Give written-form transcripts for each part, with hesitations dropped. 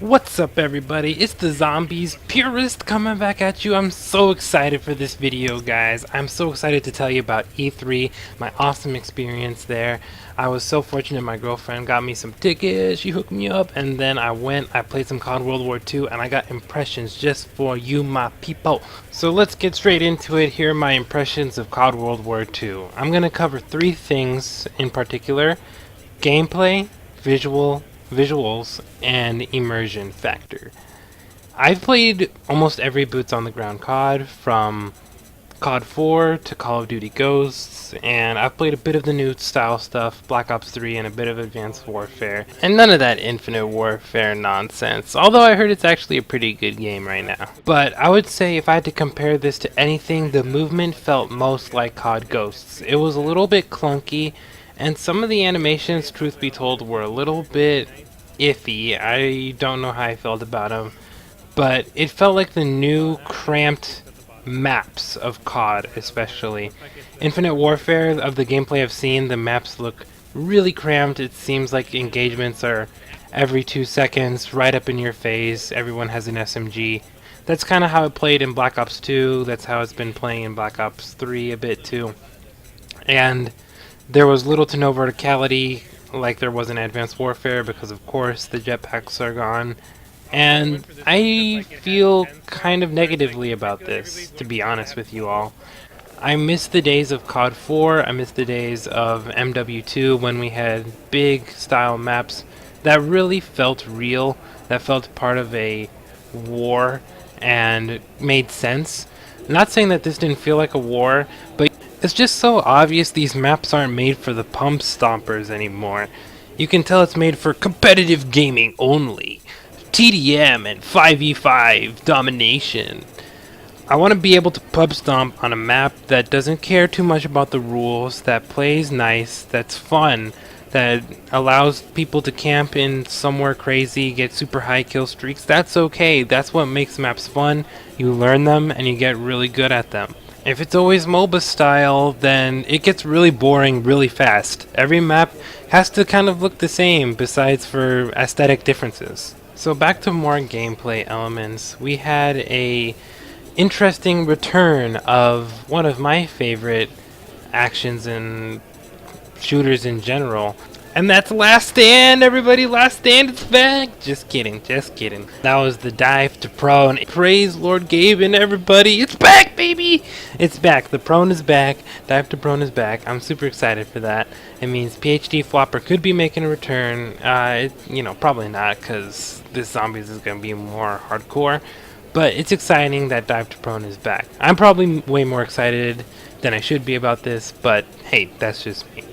What's up everybody, it's the Zombies Purist coming back at you. I'm so excited for this video, guys. I'm so excited to tell you about E3, my awesome experience there. I was so fortunate my girlfriend got me some tickets, she hooked me up, and then I played some COD WW2, and I got impressions just for you, my people. So let's get straight into it. Here are my impressions of COD WW2. I'm going to cover three things in particular: gameplay, visuals, and immersion factor. I've played almost every boots on the ground COD, from COD 4 to Call of Duty Ghosts, and I've played a bit of the new style stuff, Black Ops 3, and a bit of Advanced Warfare, and none of that Infinite Warfare nonsense, although I heard it's actually a pretty good game right now. But I would say if I had to compare this to anything, the movement felt most like COD Ghosts. It was a little bit clunky, and some of the animations, truth be told, were a little bit iffy. I don't know how I felt about them, but it felt like the new cramped maps of COD, especially. Infinite Warfare, of the gameplay I've seen, the maps look really cramped. It seems like engagements are every 2 seconds, right up in your face. Everyone has an SMG. That's kind of how it played in Black Ops 2. That's how it's been playing in Black Ops 3 a bit too. And there was little to no verticality like there was in Advanced Warfare, because of course the jetpacks are gone. And I feel kind of negatively about this, to be honest with you all. I miss the days of COD 4, I miss the days of MW2 when we had big style maps that really felt real, that felt part of a war and made sense. Not saying that this didn't feel like a war, but it's just so obvious these maps aren't made for the pump stompers anymore. You can tell it's made for competitive gaming only. TDM and 5v5 domination. I want to be able to pub stomp on a map that doesn't care too much about the rules, that plays nice, that's fun, that allows people to camp in somewhere crazy, get super high kill streaks. That's okay. That's what makes maps fun. You learn them and you get really good at them. If it's always MOBA style, then it gets really boring really fast. Every map has to kind of look the same, besides for aesthetic differences. So back to more gameplay elements. We had a interesting return of one of my favorite actions and shooters in general, and that's Last Stand. Everybody, Last Stand, it's back. Just kidding. That was the dive to prone. Praise Lord Gaben, everybody. It's back, baby. It's back. The prone is back. Dive to prone is back. I'm super excited for that. It means PhD Flopper could be making a return. Probably not, because this Zombies is going to be more hardcore. But it's exciting that Dive to Prone is back. I'm probably way more excited than I should be about this, but hey, that's just me.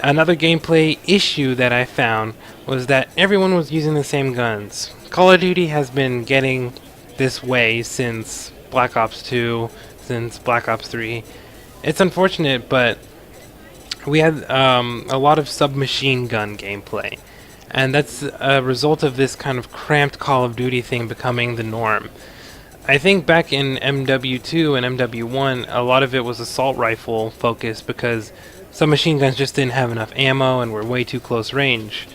Another gameplay issue that I found was that everyone was using the same guns. Call of Duty has been getting this way since Black Ops 2, since Black Ops 3. It's unfortunate, but we had a lot of submachine gun gameplay, and that's a result of this kind of cramped Call of Duty thing becoming the norm. I think back in MW2 and MW1, a lot of it was assault rifle focused, because submachine guns just didn't have enough ammo and were way too close range.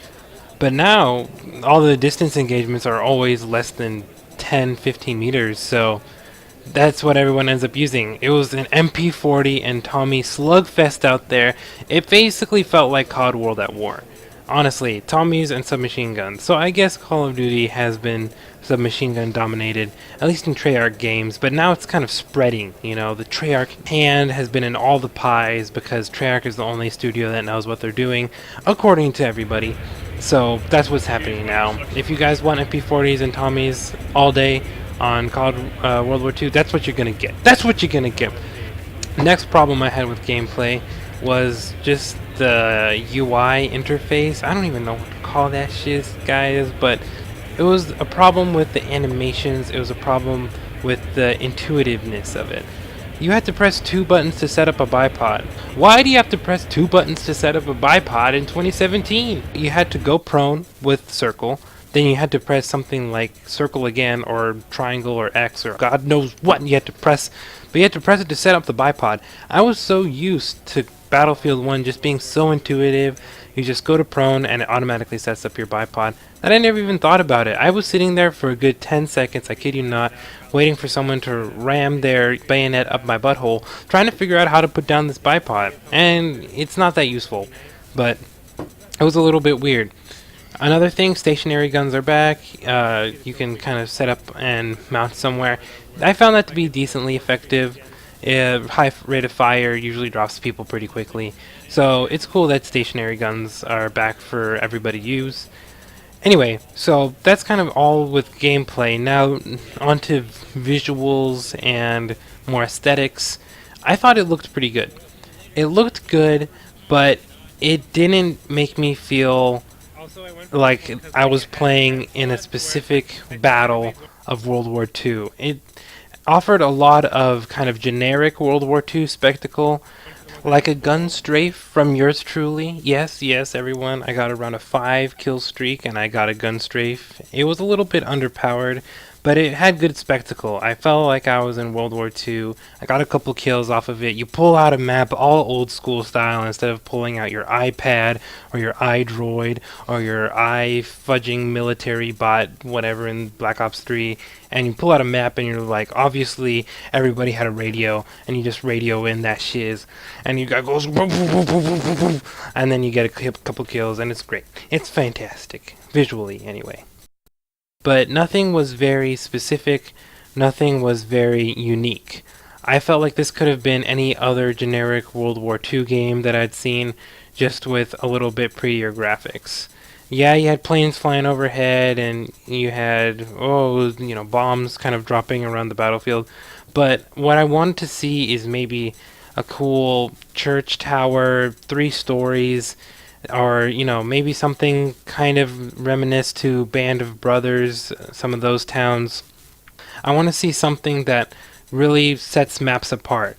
But now, all the distance engagements are always less than 10-15 meters, so that's what everyone ends up using. It was an MP40 and Tommy slugfest out there. It basically felt like COD World at War. Honestly, Tommies and submachine guns. So I guess Call of Duty has been submachine gun dominated, at least in Treyarch games, but now it's kind of spreading. You know, the Treyarch hand has been in all the pies, because Treyarch is the only studio that knows what they're doing, according to everybody. So that's what's happening now. If you guys want MP40s and Tommies all day on COD World War II, that's what you're gonna get. That's what you're gonna get. Next problem I had with gameplay was just the UI interface. I don't even know what to call that shit, guys, but it was a problem with the animations. It was a problem with the intuitiveness of it. You had to press 2 buttons to set up a bipod. Why do you have to press 2 buttons to set up a bipod in 2017? You had to go prone with circle, then you had to press something like circle again or triangle or X or God knows what you had to press, but you had to press it to set up the bipod. I was so used to Battlefield 1 just being so intuitive. You just go to prone and it automatically sets up your bipod that I never even thought about it. I was sitting there for a good 10 seconds, I kid you not, waiting for someone to ram their bayonet up my butthole, trying to figure out how to put down this bipod. And it's not that useful, but it was a little bit weird. Another thing, stationary guns are back. You can kind of set up and mount somewhere. I found that to be decently effective. High rate of fire usually drops people pretty quickly. So it's cool that stationary guns are back for everybody to use. Anyway, so that's kind of all with gameplay. Now onto visuals and more aesthetics. I thought it looked pretty good. It looked good, but it didn't make me feel like I was playing in a specific battle of World War II. It offered a lot of kind of generic World War II spectacle, like a gun strafe from yours truly. Yes, yes, everyone, I got around a 5 kill streak and I got a gun strafe. It was a little bit underpowered, but it had good spectacle. I felt like I was in World War II. I got a couple kills off of it. You pull out a map all old school style instead of pulling out your iPad or your iDroid or your fudging military bot, whatever, in Black Ops 3. And you pull out a map and you're like, obviously everybody had a radio, and you just radio in that shiz. And you guy goes, and then you get a couple kills, and it's great. It's fantastic, visually anyway. But nothing was very specific, nothing was very unique. I felt like this could have been any other generic World War II game that I'd seen, just with a little bit prettier graphics. Yeah, you had planes flying overhead, and you had, bombs kind of dropping around the battlefield. But what I wanted to see is maybe a cool church tower, 3 stories, or maybe something kind of reminisce to Band of Brothers, some of those towns. I want to see something that really sets maps apart.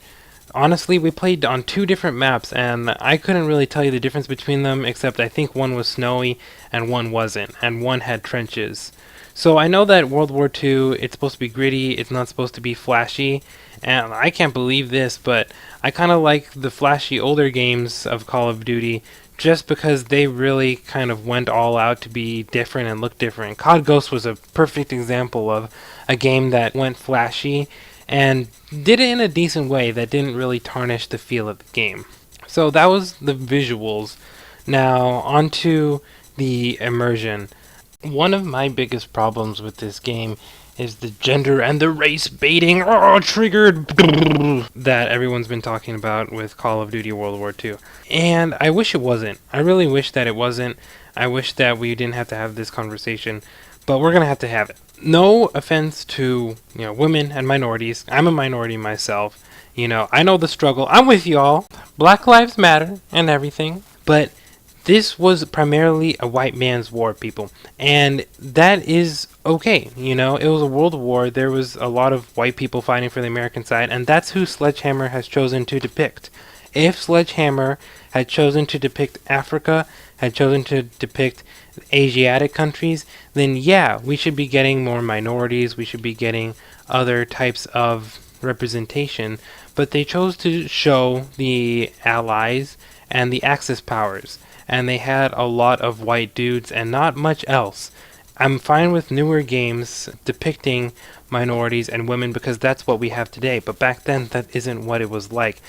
Honestly, we played on 2 different maps and I couldn't really tell you the difference between them, except I think one was snowy and one wasn't, and one had trenches. So I know that World War II, it's supposed to be gritty, it's not supposed to be flashy, and I can't believe this, but I kind of like the flashy older games of Call of Duty just because they really kind of went all out to be different and look different. COD Ghost was a perfect example of a game that went flashy and did it in a decent way that didn't really tarnish the feel of the game. So that was the visuals. Now onto the immersion. One of my biggest problems with this game is the gender and the race baiting, triggered, that everyone's been talking about with Call of Duty World War II. And I wish it wasn't. I really wish that it wasn't. I wish that we didn't have to have this conversation, but we're going to have it. No offense to, women and minorities. I'm a minority myself. I know the struggle. I'm with y'all. Black Lives Matter and everything. But this was primarily a white man's war, people. And that is okay. It was a world war. There was a lot of white people fighting for the American side, and that's who Sledgehammer has chosen to depict. If Sledgehammer had chosen to depict Africa, had chosen to depict Asiatic countries, then yeah, we should be getting more minorities, we should be getting other types of representation, but they chose to show the Allies and the Axis powers, and they had a lot of white dudes and not much else. I'm fine with newer games depicting minorities and women because that's what we have today, but back then that isn't what it was like.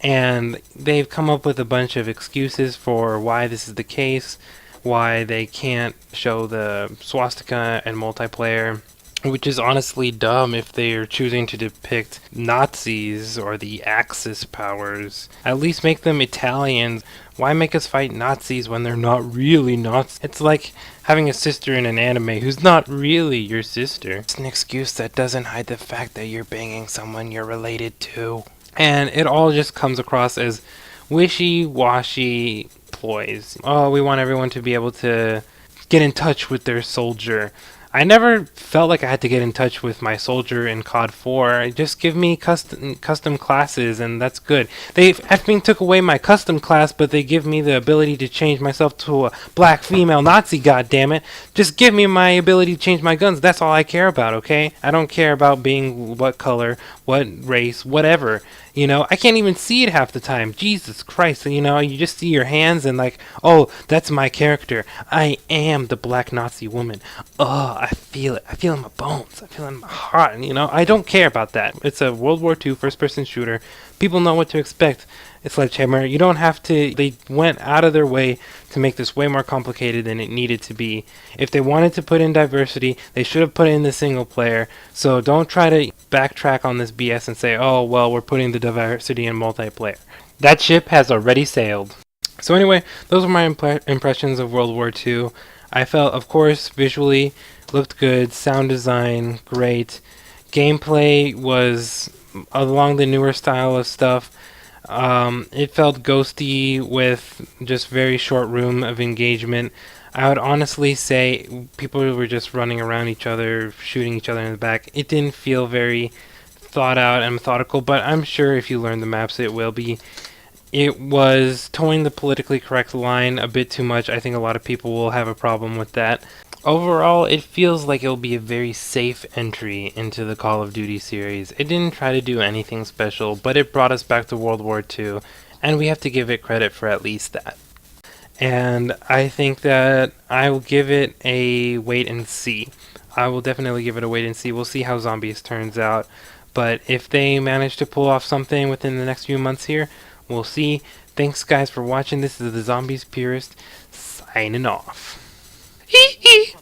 And they've come up with a bunch of excuses for why this is the case, why they can't show the swastika and multiplayer, which is honestly dumb if they're choosing to depict Nazis or the Axis powers. At least make them Italians. Why make us fight Nazis when they're not really Nazis? It's like having a sister in an anime who's not really your sister. It's an excuse that doesn't hide the fact that you're banging someone you're related to. And it all just comes across as wishy-washy ploys. Oh, we want everyone to be able to get in touch with their soldier. I never felt like I had to get in touch with my soldier in COD 4. Just give me custom classes, and that's good. They effing took away my custom class, but they give me the ability to change myself to a black female Nazi. Goddammit! Just give me my ability to change my guns. That's all I care about. Okay? I don't care about being what color, what race, whatever. You know, I can't even see it half the time. Jesus Christ. You know, you just see your hands and like, oh, that's my character. I am the black Nazi woman. Oh, I feel it. I feel it in my bones. I feel it in my heart. You know, I don't care about that. It's a World War II first-person shooter. People know what to expect. It's Sledgehammer. You don't have to. They went out of their way to make this way more complicated than it needed to be. If they wanted to put in diversity, they should have put in the single player. So don't try to backtrack on this BS and say, oh, well, we're putting the diversity in multiplayer. That ship has already sailed. So anyway, those were my impressions of World War II. I felt, of course, visually looked good, sound design great, gameplay was along the newer style of stuff. It felt ghosty with just very short room of engagement. I would honestly say people were just running around each other, shooting each other in the back. It didn't feel very thought out and methodical, but I'm sure if you learn the maps it will be. It was towing the politically correct line a bit too much. I think a lot of people will have a problem with that. Overall, it feels like it'll be a very safe entry into the Call of Duty series. It didn't try to do anything special, but it brought us back to World War II, and we have to give it credit for at least that. And I think that I will give it a wait and see. I will definitely give it a wait and see. We'll see how Zombies turns out. But if they manage to pull off something within the next few months here, we'll see. Thanks guys for watching. This is the Zombies Purist signing off. Hee hee!